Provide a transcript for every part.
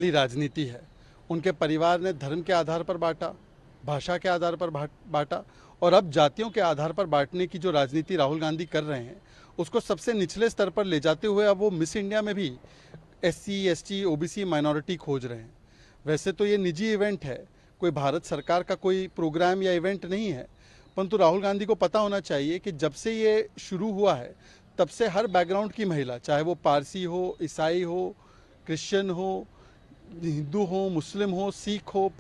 राजनीति है। उनके परिवार ने धर्म के आधार पर बांटा, भाषा के आधार पर बांटा और अब जातियों के आधार पर बांटने की जो राजनीति राहुल गांधी कर रहे हैं उसको सबसे निचले स्तर पर ले जाते हुए अब वो मिस इंडिया में भी एससी, एसटी, ओबीसी माइनॉरिटी खोज रहे हैं। वैसे तो ये निजी इवेंट है, कोई भारत सरकार का कोई प्रोग्राम या इवेंट नहीं है, परंतु राहुल गांधी को पता होना चाहिए कि जब से ये शुरू हुआ है तब से हर बैकग्राउंड की महिला, चाहे वो पारसी हो, ईसाई हो, क्रिश्चियन हो, हिंदू हो, मुस्लिम हो, सिख हो,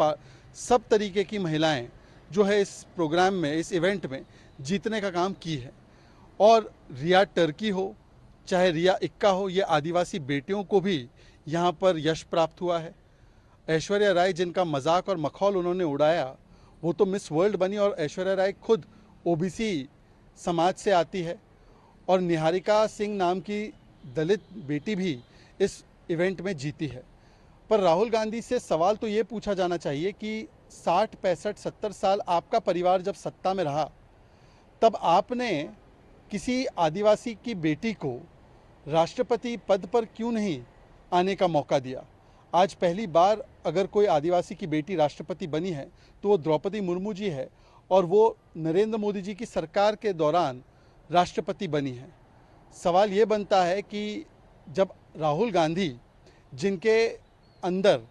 सब तरीके की महिलाएं जो है इस प्रोग्राम में, इस इवेंट में जीतने का काम की है। और रिया टर्की हो चाहे रिया इक्का हो, ये आदिवासी बेटियों को भी यहाँ पर यश प्राप्त हुआ है। ऐश्वर्या राय जिनका मजाक और मखौल उन्होंने उड़ाया, वो तो मिस वर्ल्ड बनी और ऐश्वर्या राय खुद ओबीसी समाज से आती है। और निहारिका सिंह नाम की दलित बेटी भी इस इवेंट में जीती है। पर राहुल गांधी से सवाल तो ये पूछा जाना चाहिए कि 60, 65, 70 साल आपका परिवार जब सत्ता में रहा तब आपने किसी आदिवासी की बेटी को राष्ट्रपति पद पर क्यों नहीं आने का मौका दिया? आज पहली बार अगर कोई आदिवासी की बेटी राष्ट्रपति बनी है तो वो द्रौपदी मुर्मू जी है और वो नरेंद्र मोदी जी की सरकार के दौरान राष्ट्रपति बनी है। सवाल ये बनता है कि जब राहुल गांधी, जिनके अंदर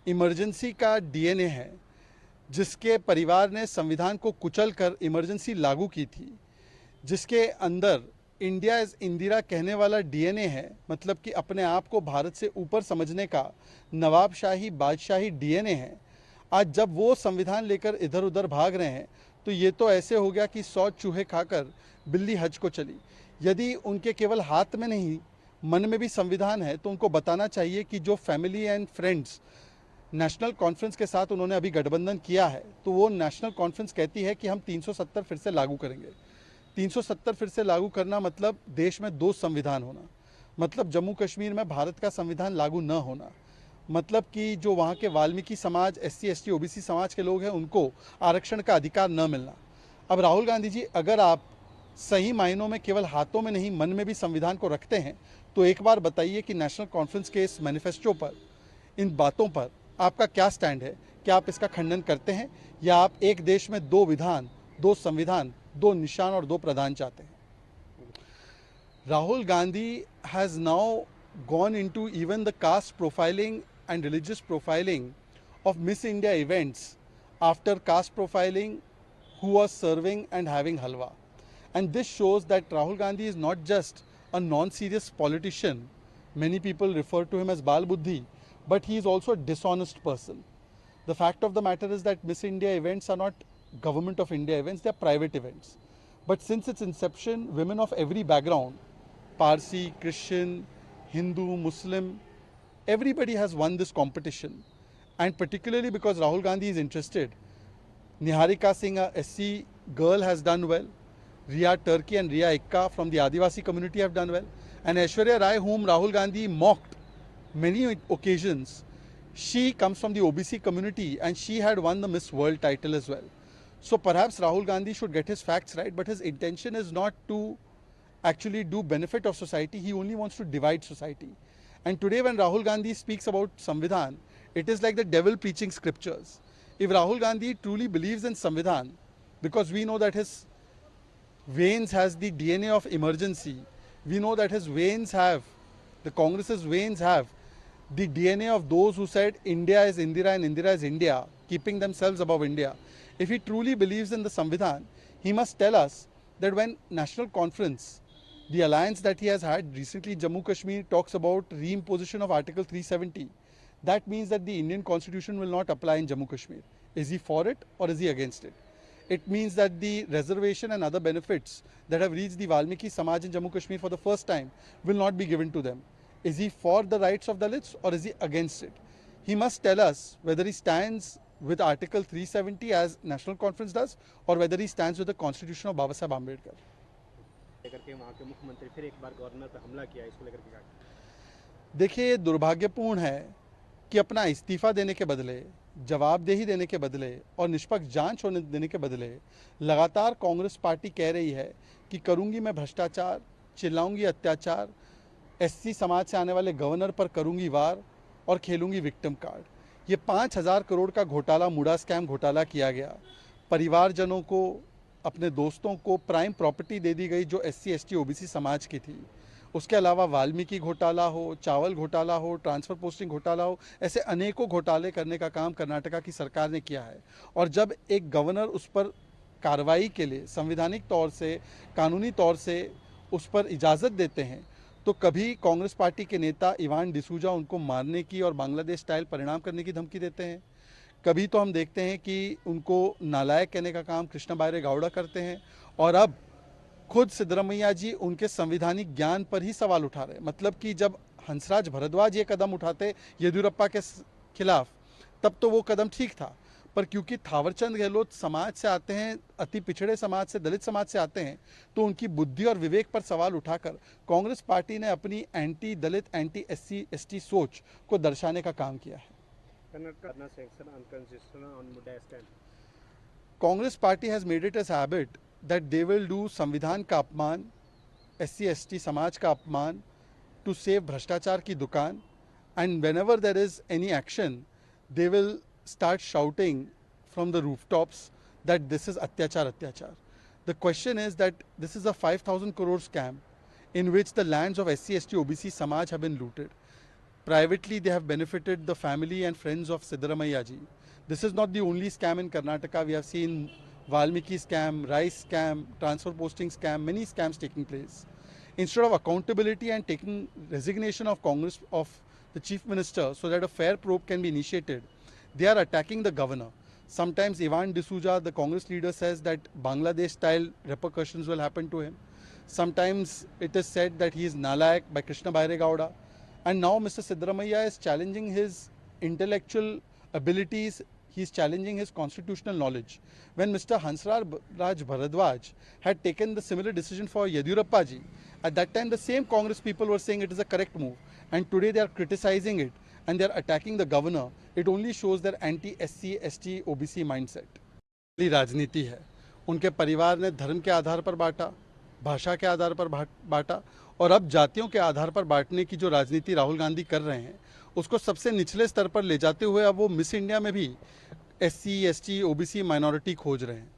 इमरजेंसी का डीएनए है, जिसके परिवार ने संविधान को कुचल कर इमरजेंसी लागू की थी, जिसके अंदर इंडिया इज इंदिरा कहने वाला डीएनए है, मतलब कि अपने आप को भारत से ऊपर समझने का नवाबशाही बादशाही डीएनए है, आज जब वो संविधान लेकर इधर उधर भाग रहे हैं तो ये तो ऐसे हो गया कि 100 चूहे खाकर बिल्ली हज को चली। यदि उनके केवल हाथ में नहीं मन में भी संविधान है तो उनको बताना चाहिए कि जो family and friends national conference के साथ उन्होंने अभी गठबंधन किया है, तो वो नेशनल कॉन्फ्रेंस कहती है कि हम 370 फिर से लागू करेंगे। 370 फिर से लागू करना मतलब देश में 2 संविधान होना, मतलब जम्मू कश्मीर में भारत का संविधान लागू न होना, मतलब कि जो वहाँ के वाल्मीकि समाज, एससी, एसटी, ओबीसी समाज के लोग हैं उनको आरक्षण का अधिकार न मिलना। अब राहुल गांधी जी, अगर आप सही मायनों में केवल हाथों में नहीं मन में भी संविधान को रखते हैं तो एक बार बताइए कि नेशनल कॉन्फ्रेंस के इस मैनिफेस्टो पर, इन बातों पर आपका क्या स्टैंड है? क्या आप इसका खंडन करते हैं या आप एक देश में 2 विधान, 2 संविधान, 2 निशान और 2 प्रधान चाहते हैं? Rahul Gandhi has now gone into even the caste profiling and religious profiling of Miss India events after caste profiling who was serving and having halwa. And this shows that Rahul Gandhi is not just a non-serious politician. Many people refer to him as Bal Buddhi, but he is also a dishonest person. The fact of the matter is that Miss India events are not Government of India events, they are private events. But since its inception, women of every background, Parsi, Christian, Hindu, Muslim, everybody has won this competition. And particularly because Rahul Gandhi is interested, Niharika Singh, a SC girl, has done well. Riya Turkey and Riya Ikka from the Adivasi community have done well. And Aishwarya Rai, whom Rahul Gandhi mocked many occasions, she comes from the OBC community and she had won the Miss World title as well. So perhaps Rahul Gandhi should get his facts right, but his intention is not to actually do benefit of society. He only wants to divide society. And today when Rahul Gandhi speaks about Samvidhan, it is like the devil preaching scriptures. If Rahul Gandhi truly believes in Samvidhan, because we know that his veins has the DNA of emergency, we know that his veins have, the Congress's veins have the DNA of those who said India is Indira and Indira is India, keeping themselves above India. If he truly believes in the Samvidhan, he must tell us that when National Conference, the alliance that he has had recently, Jammu Kashmir, talks about reimposition of Article 370, that means that the Indian Constitution will not apply in Jammu Kashmir. Is he for it or is he against it? It means that the reservation and other benefits that have reached the Valmiki Samaj in Jammu Kashmir for the first time will not be given to them. Is he for the rights of Dalits or is he against it? He must tell us whether he stands with Article 370 as National Conference does or whether he stands with the Constitution of Baba Saheb Ambedkar. लेकर के वहाँ के मुख्यमंत्री फिर एक बार governor पर हमला किया, इसको लेकर के क्या? देखिए, ये दुर्भाग्यपूर्ण है कि अपना इस्तीफा देने के बदले, जवाबदेही देने के बदले और निष्पक्ष जांच होने देने के बदले लगातार कांग्रेस पार्टी कह रही है कि करूंगी मैं भ्रष्टाचार, चिल्लाऊंगी अत्याचार, एससी समाज से आने वाले गवर्नर पर करूंगी वार और खेलूंगी विक्टिम कार्ड। ये 5,000 करोड़ का घोटाला, मुड़ा स्कैम घोटाला किया गया। परिवारजनों को, अपने दोस्तों को प्राइम प्रॉपर्टी दे दी गई जो SC ST OBC समाज की थी। उसके अलावा वाल्मीकि घोटाला हो, चावल घोटाला हो, ट्रांसफर पोस्टिंग घोटाला हो, ऐसे अनेकों घोटाले करने का काम कर्नाटका की सरकार ने किया है। और जब एक गवर्नर उस पर कार्रवाई के लिए संवैधानिक तौर से, कानूनी तौर से उस पर इजाज़त देते हैं, तो कभी कांग्रेस पार्टी के नेता इवान डिसूजा उनको मारने की और बांग्लादेश स्टाइल परिणाम करने की धमकी देते हैं। कभी तो हम देखते हैं कि उनको नालायक कहने का काम कृष्ण बायरे गौड़ा करते हैं। और अब खुद सिद्धरमैया जी उनके संवैधानिक ज्ञान पर ही सवाल उठा रहे हैं। मतलब कि जब हंसराज भारद्वाज ये कदम उठाते येदियुरप्पा के खिलाफ, तब तो वो कदम ठीक था, पर क्योंकि थावरचंद गहलोत समाज से आते हैं, अति पिछड़े समाज से, दलित समाज से आते हैं, तो उनकी बुद्धि और विवेक पर सवाल उठाकर कांग्रेस पार्टी ने अपनी एंटी दलित, एंटी SC ST सोच को दर्शाने का काम किया है। Karnataka sanction unconstitutional on Mudda scam. Congress party has made it as habit that they will do संविधान का अपमान, SC ST समाज का अपमान, टू सेव भ्रष्टाचार की दुकान। And when ever there is any action, they will start shouting from the rooftops that this is atyachar. The question is that this is a 5,000 crore scam in which the lands of SC ST OBC Samaj have been looted. Privately they have benefited the family and friends of Siddaramaiah ji. This is not the only scam in Karnataka. We have seen Valmiki scam, rice scam, transfer posting scam, many scams taking place. Instead of accountability and taking resignation of Congress, of the Chief Minister, so that a fair probe can be initiated, they are attacking the governor. Sometimes Ivan D'Souza, the Congress leader, says that Bangladesh-style repercussions will happen to him. Sometimes it is said that he is nalayak by Krishna Baire Gowda. And now Mr. Siddaramaiah is challenging his intellectual abilities. He is challenging his constitutional knowledge. When Mr. Hansraj Bharadwaj had taken the similar decision for Yediyurappa ji, at that time the same Congress people were saying it is a correct move. And today they are criticizing it and they are attacking the governor. It only shows their anti-SC ST OBC mindset. राजनीति है, उनके परिवार ने धर्म के आधार पर बांटा, भाषा के आधार पर बांटा, और अब जातियों के आधार पर बांटने की जो राजनीति राहुल गांधी कर रहे हैं, उसको सबसे निचले स्तर पर ले जाते हुए अब वो मिस इंडिया में भी SC ST OBC माइनॉरिटी खोज रहे हैं।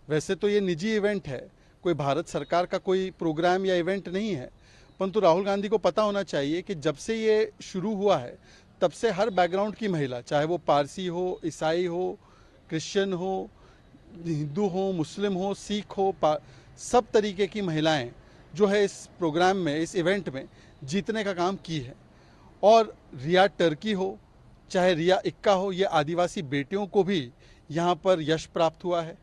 वैसे तो ये निजी इवेंट है, कोई भारत सरकार का कोई प्रोग्राम या इवेंट नहीं है, परंतु राहुल गांधी को पता होना चाहिए कि जब से ये शुरू हुआ है तब से हर बैकग्राउंड की महिला, चाहे वो पारसी हो, ईसाई हो, क्रिश्चियन हो, हिंदू हो, मुस्लिम हो, सिख हो, सब तरीके की महिलाएं जो है इस प्रोग्राम में, इस इवेंट में जीतने का काम की है। और रिया टर्की हो, चाहे रिया इक्का हो, ये आदिवासी बेटियों को भी यहाँ पर यश प्राप्त हुआ है।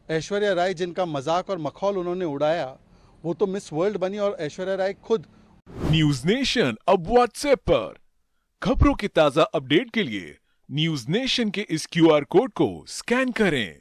ऐश्वर्या राय, जिनका मजाक और मखौल उन्होंने उड़ाया, वो तो मिस वर्ल्ड बनी, और ऐश्वर्या राय खुद। न्यूज नेशन अब व्हाट्सएप पर खबरों की ताजा अपडेट के लिए न्यूज नेशन के इस QR कोड को स्कैन करें।